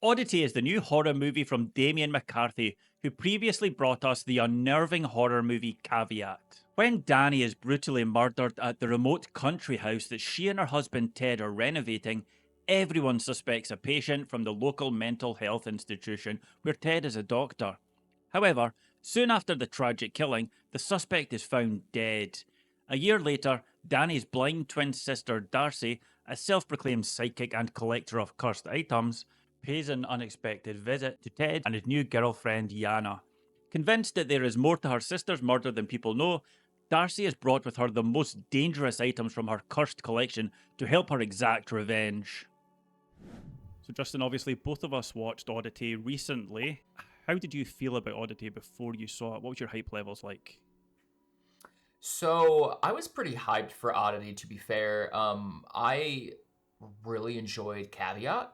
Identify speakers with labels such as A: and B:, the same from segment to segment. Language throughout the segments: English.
A: Oddity is the new horror movie from Damian McCarthy, who previously brought us the unnerving horror movie Caveat. When Dani is brutally murdered at the remote country house that she and her husband Ted are renovating, everyone suspects a patient from the local mental health institution where Ted is a doctor. However, soon after the tragic killing, the suspect is found dead. A year later, Dani's blind twin sister Darcy, a self proclaimed psychic and collector of cursed items, pays an unexpected visit to Ted and his new girlfriend Yana. Convinced that there is more to her sister's murder than people know, Darcy has brought with her the most dangerous items from her cursed collection to help her exact revenge. So, Justin, obviously, both of us watched Oddity recently. How did you feel about Oddity before you saw it? What was your hype levels like?
B: So I was pretty hyped for Oddity, to be fair. I really enjoyed Caveat.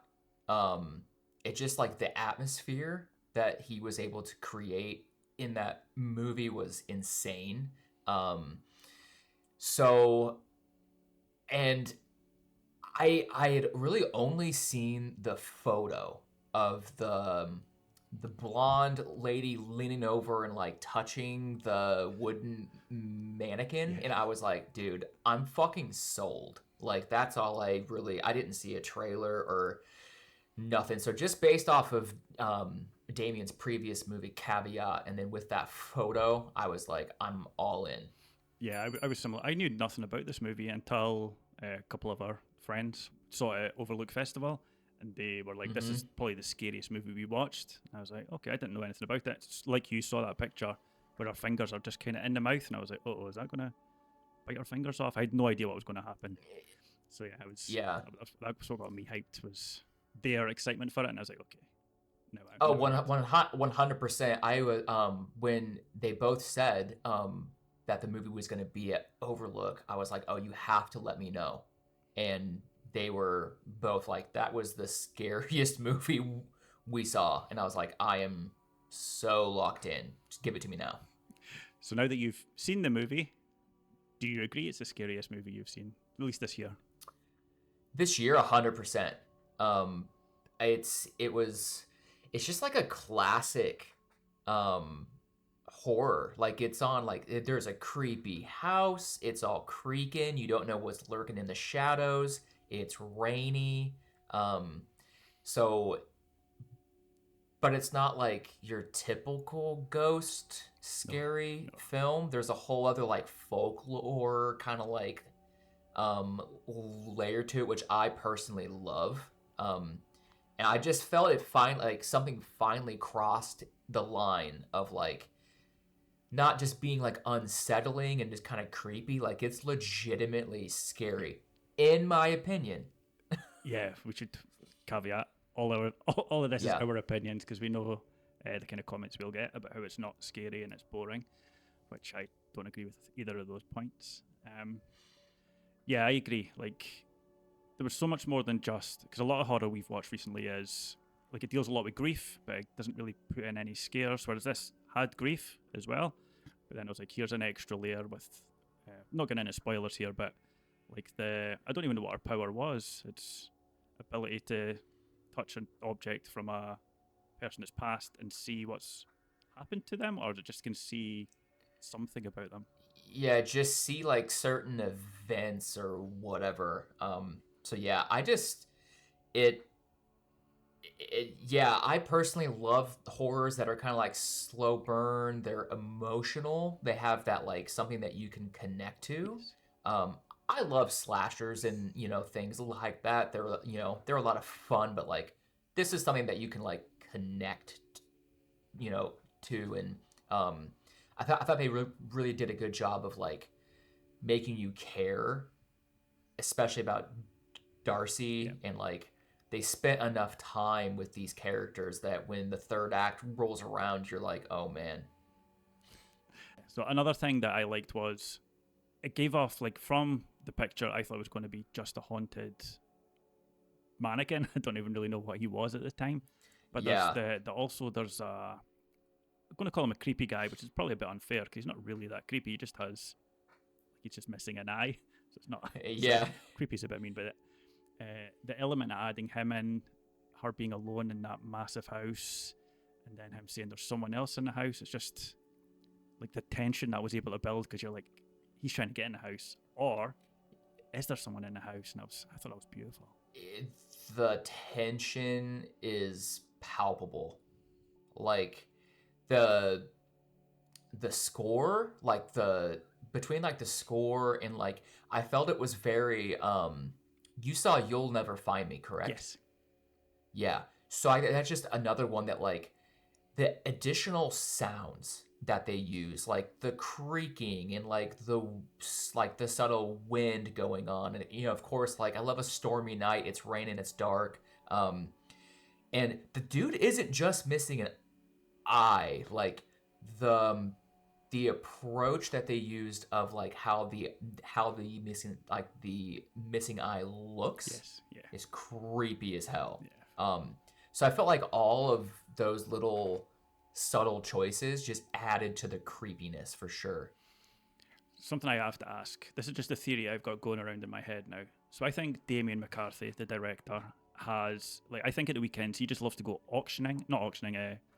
B: Um, it just like the atmosphere that he was able to create in that movie was insane. Um, so and I had really only seen the photo of the blonde lady leaning over and like touching the wooden mannequin,
A: Yeah.
B: and I was like, dude, I'm fucking sold. Like that's all I didn't see a trailer or nothing. So just based off of Damien's previous movie Caveat, and then with that photo, I was like, I'm all in.
A: Yeah, I was similar. I knew nothing about this movie until a couple of our friends saw it at Overlook Festival, and they were like, "This is
B: Mm-hmm.
A: probably the scariest movie we watched." And I was like, "Okay, I didn't know anything about it." It's like you saw that picture where our fingers are just kind of in the mouth, and I was like, "Oh, is that gonna bite our fingers off?" I had no idea what was going to happen. So yeah, I was
B: Yeah.
A: that's what got me hyped was their excitement for it, and I was like, "Okay,
B: Oh,
A: now I'm
B: one
A: in."
B: 100%. I was when they both said that the movie was going to be at Overlook, I was like, "Oh, you have to let me know." And they were both like, "That was the scariest movie we saw." And I was like, "I am so locked in. Just give it to me now."
A: So now that you've seen the movie, do you agree it's the scariest movie you've seen, at least this year?
B: This year, 100%. Um it was it's just like a classic um horror. Like it's on like there's a creepy house, it's all creaking, you don't know what's lurking in the shadows, it's rainy. So but it's not like your typical ghost
A: No,
B: scary
A: no.
B: film. There's a whole other like folklore kind of like layer to it, which I personally love. Um and I just felt it fine, like something finally crossed the line of like not just being like unsettling and just kind of creepy. Like it's legitimately scary, in my opinion.
A: Yeah, we should caveat all of this is
B: Yeah.
A: our opinions because we know the kind of comments we'll get about how it's not scary and it's boring, which I don't agree with either of those points. Yeah, I agree. Like there was so much more than just because a lot of horror we've watched recently is like it deals a lot with grief, but it doesn't really put in any scares. Whereas this had grief as well, but then it was like here's an extra layer with not getting into spoilers here, but like the I don't even know what her power was. It's ability to touch an object from a person that's passed and see what's happened to them, or it just can see something about them.
B: Yeah, just see like certain events or whatever. So yeah, I just it yeah, I personally love horrors that are kind of like slow burn. They're emotional. They have that like something that you can connect to.
A: Yes.
B: Um, I love slashers and things like that. They're a lot of fun, but like this is something that you can like connect, you know, to. And I thought they really did a good job of like making you care, especially about
A: Yeah.
B: Darcy, and like they spent enough time with these characters that when the third act rolls around, you're like, oh man.
A: So another thing that I liked was it gave off like from the picture I thought it was going to be just a haunted mannequin. I don't even really know what he was at the time, but there's
B: Yeah,
A: there's a I'm going to call him a creepy guy, which is probably a bit unfair because he's not really that creepy. He just has like he's just missing an eye, so it's not. So
B: yeah,
A: creepy's a bit mean, but the element of adding him in her being alone in that massive house, and then him saying there's someone else in the house. It's just like the tension that was able to build, because you're like, he's trying to get in the house, or is there someone in the house? And I thought that was beautiful.
B: The tension is palpable. Like the score, like the between like the score and like I felt it was very you saw You'll Never Find Me, correct?
A: Yes.
B: Yeah. So that's just another one that like the additional sounds that they use, like the creaking and like the subtle wind going on, and of course, like I love a stormy night. It's raining, it's dark, and the dude isn't just missing an eye. Like the approach that they used of like how the missing eye looks,
A: Yes. Yeah.
B: is creepy as hell.
A: Yeah.
B: So I felt like all of those little subtle choices just added to the creepiness for sure.
A: Something I have to ask. This is just a theory I've got going around in my head now. So I think Damian McCarthy, the director, has, like, I think at the weekends he just loves to go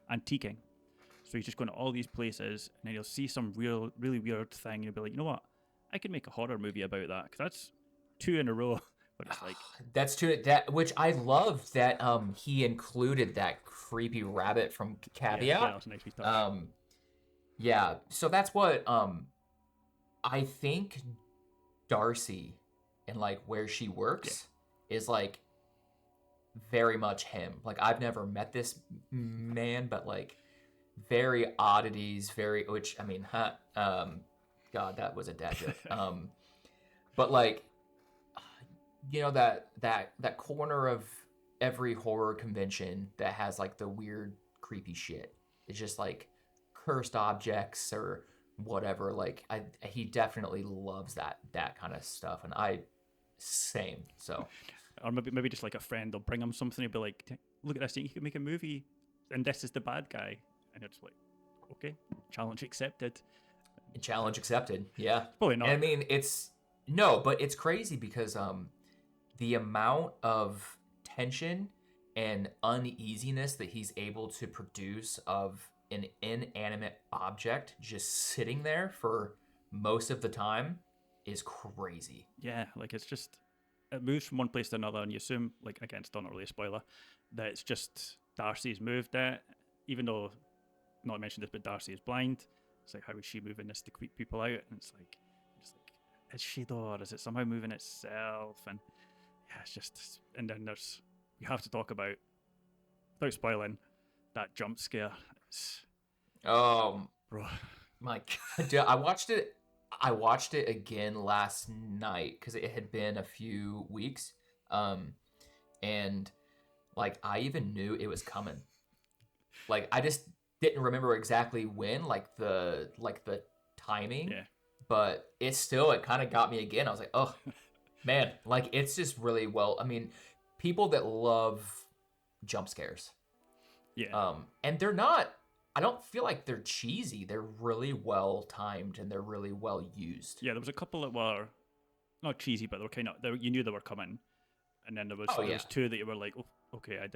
A: antiquing. So he's just going to all these places, and then he'll see some really weird thing, and he'll be like, you know what? I could make a horror movie about that, because that's 2 in a row. But it's like
B: that's true. That which I loved that he included that creepy rabbit from Caveat.
A: Yeah, that was nicely done.
B: Yeah. So that's what I think Darcy and like where she works is like very much him. Like I've never met this man, but like very oddities, which I mean, God, that was a dad joke. But like, that corner of every horror convention that has like the weird, creepy shit. It's just like cursed objects or whatever. Like he definitely loves that kind of stuff, and same. So,
A: or maybe just like a friend will bring him something. He'll be like, "Look at this thing! You can make a movie, and this is the bad guy." And it's like, okay, challenge accepted.
B: Challenge accepted. Yeah,
A: probably not.
B: And I mean, but it's crazy because the amount of tension and uneasiness that he's able to produce of an inanimate object just sitting there for most of the time is crazy.
A: Yeah, like it moves from one place to another, and you assume, like, again, it's not really a spoiler, that it's just Darcy's moved it, even though, not mentioned this, but Darcy is blind. It's like, how is she moving this to creep people out? And it's like, is she though, or is it somehow moving itself? And yeah, it's just, and then we have to talk about, without spoiling, that jump scare.
B: Bro,
A: my
B: God, dude, I watched it again last night because it had been a few weeks, and like I even knew it was coming. Like I just didn't remember exactly when, like the timing.
A: Yeah.
B: But it kind of got me again. I was like, oh man, like it's just really well. I mean, people that love jump scares.
A: Yeah.
B: And they're not. I don't feel like they're cheesy. They're really well timed and they're really well used.
A: Yeah, there was a couple that were not cheesy, but they were kind of, you knew they were coming. And then there was 2 that you were like, oh, okay, I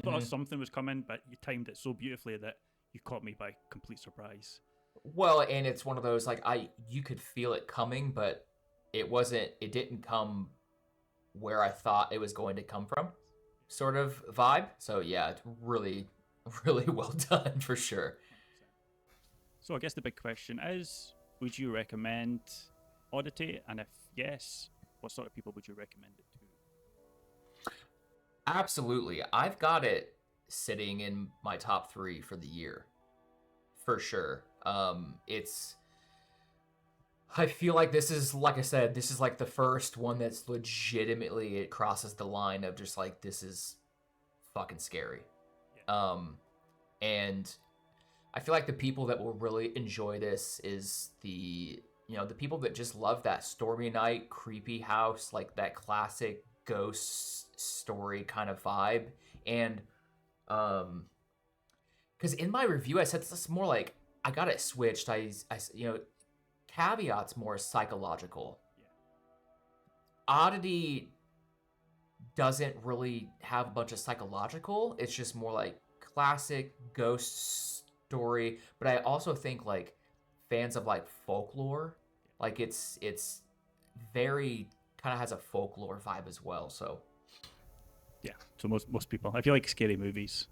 A: thought something was coming, but you timed it so beautifully that you caught me by complete surprise.
B: Well, and it's one of those, like, you could feel it coming, but it didn't come where I thought it was going to come from, sort of vibe. So yeah, it's really, really well done for sure.
A: So I guess the big question is, would you recommend Oddity? And if yes, what sort of people would you recommend it to?
B: Absolutely. I've got it sitting in my top 3 for the year, for sure. I feel like this is, like I said, this is like the first one that's legitimately, it crosses the line of just like, this is fucking scary. Yeah. And I feel like the people that will really enjoy this is the people that just love that stormy night, creepy house, like that classic ghost story kind of vibe. And, because in my review, I said this is more like, I got it switched. Caveat's more psychological. Yeah. Oddity doesn't really have a bunch of psychological. It's just more like classic ghost story. But I also think like fans of like folklore, like it's very kind of has a folklore vibe as well. So
A: Yeah. So most people, if you like scary movies,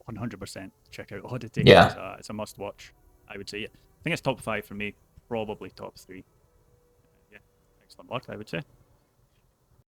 A: 100% check out Oddity.
B: yeah,
A: It's a must watch. I would say. Yeah. I think it's top 5 for me. Probably top 3. Yeah. Excellent work, I would say.